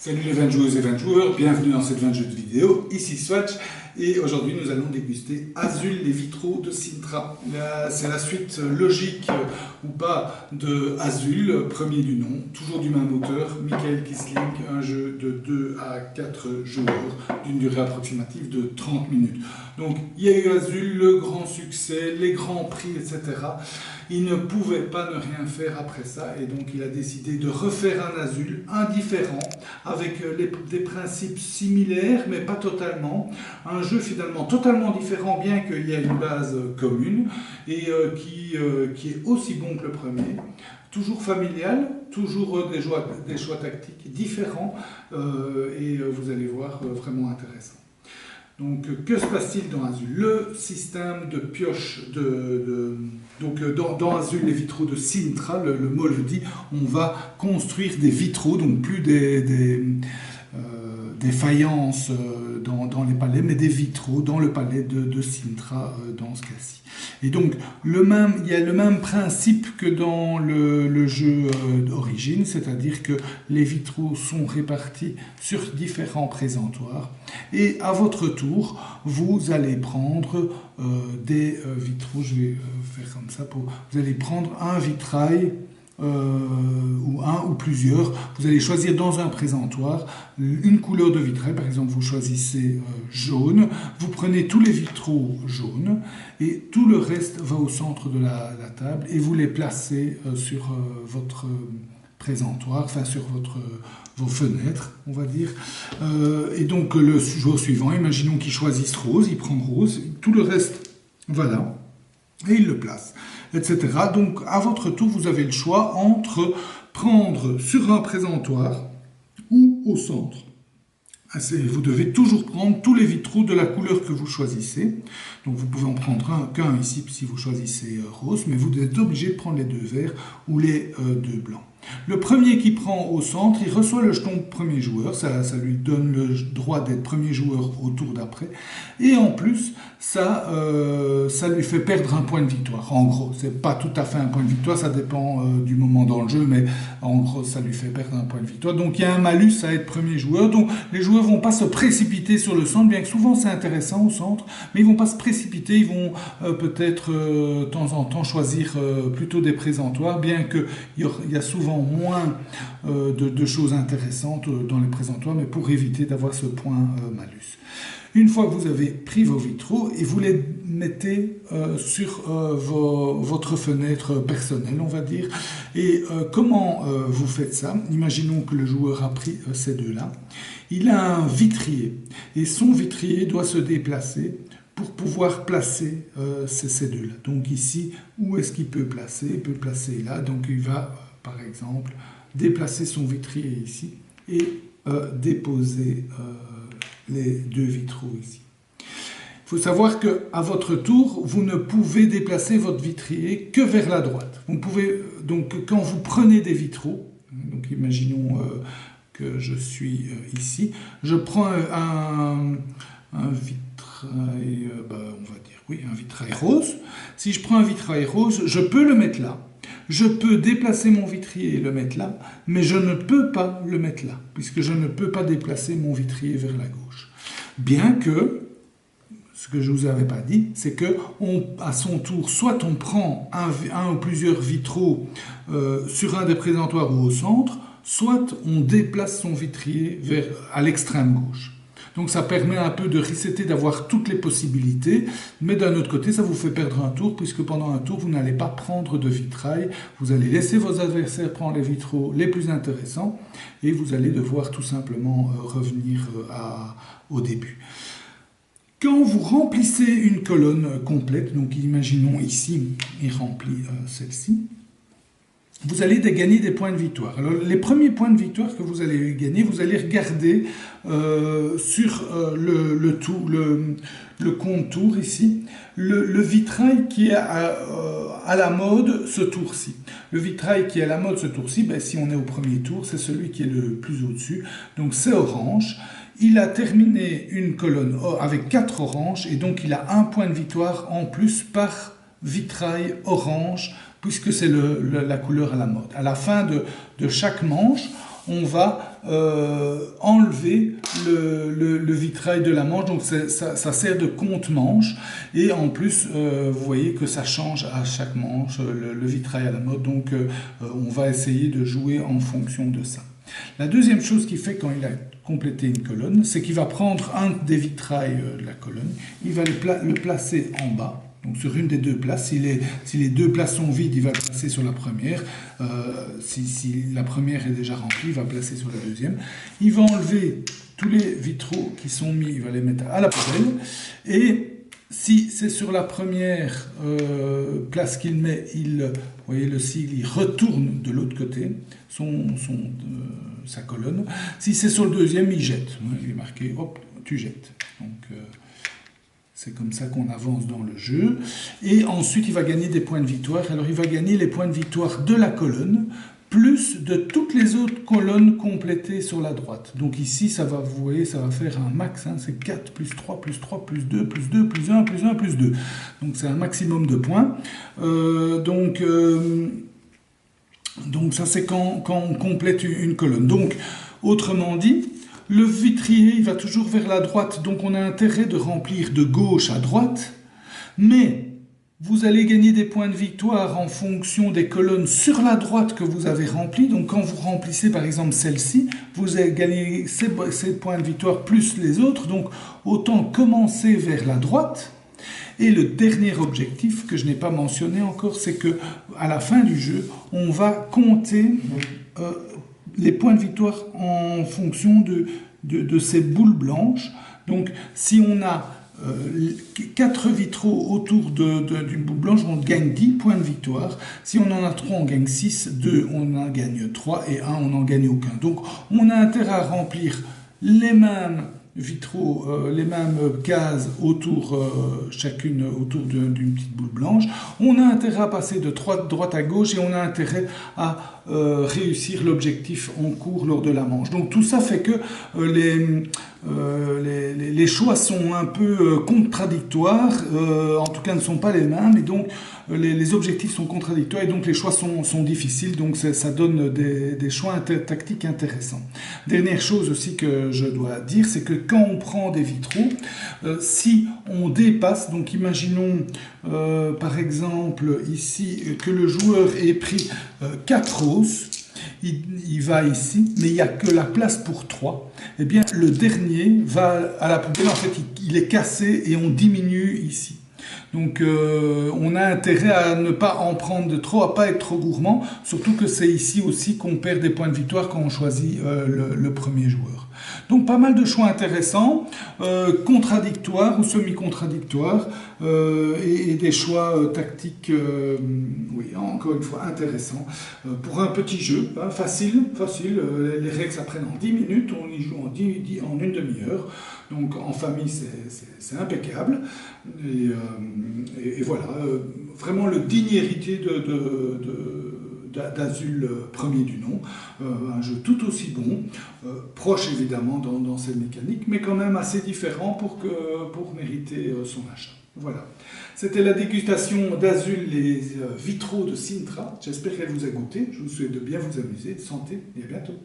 Salut les 20 joueuses et 20 joueurs, bienvenue dans cette 20 jeux de vidéo, ici Swatch, et aujourd'hui nous allons déguster Azul les vitraux de Sintra. C'est la suite logique ou pas de Azul, premier du nom, toujours du même auteur, Michael Kiesling, un jeu de 2 à 4 joueurs d'une durée approximative de 30 minutes. Donc il y a eu Azul, le grand succès, les grands prix, etc. Il ne pouvait pas ne rien faire après ça et donc il a décidé de refaire un Azul indifférent avec des principes similaires mais pas totalement. Un jeu finalement totalement différent bien qu'il y ait une base commune et qui est aussi bon que le premier. Toujours familial, toujours des choix tactiques différents et vous allez voir vraiment intéressant. Donc, que se passe-t-il dans Azul? Le système de pioche, donc dans Azul, les vitraux de Sintra, le mot le dit, on va construire des vitraux, donc plus des faïences dans les palais, mais des vitraux dans le palais de Sintra dans ce cas-ci. Et donc, il y a le même principe que dans le jeu d'origine, c'est-à-dire que les vitraux sont répartis sur différents présentoirs. Et à votre tour, vous allez prendre des vitraux, je vais faire comme ça, vous allez prendre un vitrail, ou un ou plusieurs, vous allez choisir dans un présentoir une couleur de vitrail, par exemple vous choisissez jaune, vous prenez tous les vitraux jaunes et tout le reste va au centre de la table et vous les placez sur votre présentoir, enfin sur vos fenêtres, on va dire. Et donc le joueur suivant, imaginons qu'il choisisse rose, il prend rose, tout le reste, voilà, et il le place, etc. Donc, à votre tour, vous avez le choix entre prendre sur un présentoir ou au centre. Vous devez toujours prendre tous les vitraux de la couleur que vous choisissez. Donc, vous pouvez en prendre qu'un ici si vous choisissez rose, mais vous êtes obligé de prendre les deux verts ou les deux blancs. Le premier qui prend au centre, il reçoit le jeton premier joueur, ça lui donne le droit d'être premier joueur au tour d'après, et en plus, ça lui fait perdre un point de victoire. En gros, c'est pas tout à fait un point de victoire, ça dépend du moment dans le jeu, mais en gros, ça lui fait perdre un point de victoire. Donc il y a un malus à être premier joueur, donc les joueurs vont pas se précipiter sur le centre, bien que souvent c'est intéressant au centre, mais ils vont pas se précipiter, ils vont peut-être de temps en temps choisir plutôt des présentoirs, bien qu'il y a souvent moins de choses intéressantes dans les présentoirs, mais pour éviter d'avoir ce point malus. Une fois que vous avez pris vos vitraux et vous les mettez sur votre fenêtre personnelle, on va dire. Et comment vous faites ça? Imaginons que le joueur a pris ces deux-là. Il a un vitrier et son vitrier doit se déplacer pour pouvoir placer ces deux-là. Donc ici, où est-ce qu'il peut placer? Il peut placer là, donc il va par exemple déplacer son vitrier ici et déposer les deux vitraux ici. Il faut savoir qu'à votre tour, vous ne pouvez déplacer votre vitrier que vers la droite. Vous pouvez, donc quand vous prenez des vitraux, donc imaginons que je suis ici, je prends un vitrail, on va dire, oui, un vitrail rose. Si je prends un vitrail rose, je peux le mettre là. Je peux déplacer mon vitrier et le mettre là, mais je ne peux pas le mettre là, puisque je ne peux pas déplacer mon vitrier vers la gauche. Bien que, ce que je ne vous avais pas dit, c'est qu'à son tour, soit on prend un ou plusieurs vitraux sur un des présentoirs ou au centre, soit on déplace son vitrier à l'extrême gauche. Donc ça permet un peu de resetter, d'avoir toutes les possibilités, mais d'un autre côté, ça vous fait perdre un tour, puisque pendant un tour, vous n'allez pas prendre de vitrail, vous allez laisser vos adversaires prendre les vitraux les plus intéressants, et vous allez devoir tout simplement revenir au début. Quand vous remplissez une colonne complète, donc imaginons ici, il remplit celle-ci, vous allez gagner des points de victoire. Alors, les premiers points de victoire que vous allez gagner, vous allez regarder sur le contour ici, le vitrail qui est à la mode ce tour-ci. Le vitrail qui est à la mode ce tour-ci, si on est au premier tour, c'est celui qui est le plus au-dessus, donc c'est orange. Il a terminé une colonne avec 4 oranges et donc il a un point de victoire en plus par vitrail orange, puisque c'est la couleur à la mode. À la fin de chaque manche, on va enlever le vitrail de la manche. Donc ça sert de compte-manche. Et en plus, vous voyez que ça change à chaque manche, le vitrail à la mode. Donc on va essayer de jouer en fonction de ça. La deuxième chose qu'il fait quand il a complété une colonne, c'est qu'il va prendre un des vitrails de la colonne, il va le placer en bas, donc sur une des deux places. Si les deux places sont vides, il va le placer sur la première. Si la première est déjà remplie, il va le placer sur la deuxième. Il va enlever tous les vitraux qui sont mis, il va les mettre à la poubelle. Et si c'est sur la première place qu'il met, vous voyez le sigle, il retourne de l'autre côté sa colonne. Si c'est sur le deuxième, il jette. Il est marqué, hop, tu jettes. Donc c'est comme ça qu'on avance dans le jeu. Et ensuite, il va gagner des points de victoire. Alors il va gagner les points de victoire de la colonne, plus de toutes les autres colonnes complétées sur la droite. Donc ici, vous voyez, ça va faire un max, hein, c'est 4, plus 3, plus 3, plus 2, plus 2, plus 1, plus 1, plus 2. Donc c'est un maximum de points. Donc ça, c'est quand on complète une colonne. Donc, autrement dit, le vitrier, il va toujours vers la droite. Donc on a intérêt de remplir de gauche à droite. Mais vous allez gagner des points de victoire en fonction des colonnes sur la droite que vous avez remplies. Donc quand vous remplissez par exemple celle-ci, vous allez gagner ces points de victoire plus les autres. Donc autant commencer vers la droite. Et le dernier objectif que je n'ai pas mentionné encore, c'est que à la fin du jeu, on va compter les points de victoire en fonction de ces boules blanches. Donc si on a 4 vitraux autour d'une boule blanche, on gagne 10 points de victoire. Si on en a 3, on gagne 6, 2, on en gagne 3 et 1, on n'en gagne aucun. Donc on a intérêt à remplir les mêmes vitraux, les mêmes cases autour, chacune autour d'une petite boule blanche. On a intérêt à passer de droite à gauche et on a intérêt à réussir l'objectif en cours lors de la manche. Donc tout ça fait que les choix sont un peu contradictoires, en tout cas ne sont pas les mêmes, et donc les objectifs sont contradictoires et donc les choix sont difficiles, donc ça donne des choix tactiques intéressants. Dernière chose aussi que je dois dire, c'est que quand on prend des vitraux, si on dépasse, donc imaginons par exemple ici que le joueur ait pris 4 roses, il va ici, mais il n'y a que la place pour 3, eh bien le dernier va à la poubelle, en fait il est cassé et on diminue ici. Donc on a intérêt à ne pas en prendre de trop, à ne pas être trop gourmand, surtout que c'est ici aussi qu'on perd des points de victoire quand on choisit le premier joueur. Donc pas mal de choix intéressants, contradictoires ou semi-contradictoires, et des choix tactiques, oui, encore une fois intéressants, pour un petit jeu, hein, facile, les règles s'apprennent en 10 minutes, on y joue en une demi-heure, donc en famille c'est impeccable, et voilà, vraiment le digne héritier d'Azul premier du nom, un jeu tout aussi bon, proche évidemment dans ses mécaniques, mais quand même assez différent pour mériter son achat. Voilà, c'était la dégustation d'Azul, les vitraux de Sintra. J'espère qu'elle vous a goûté, je vous souhaite de bien vous amuser, de santé et à bientôt.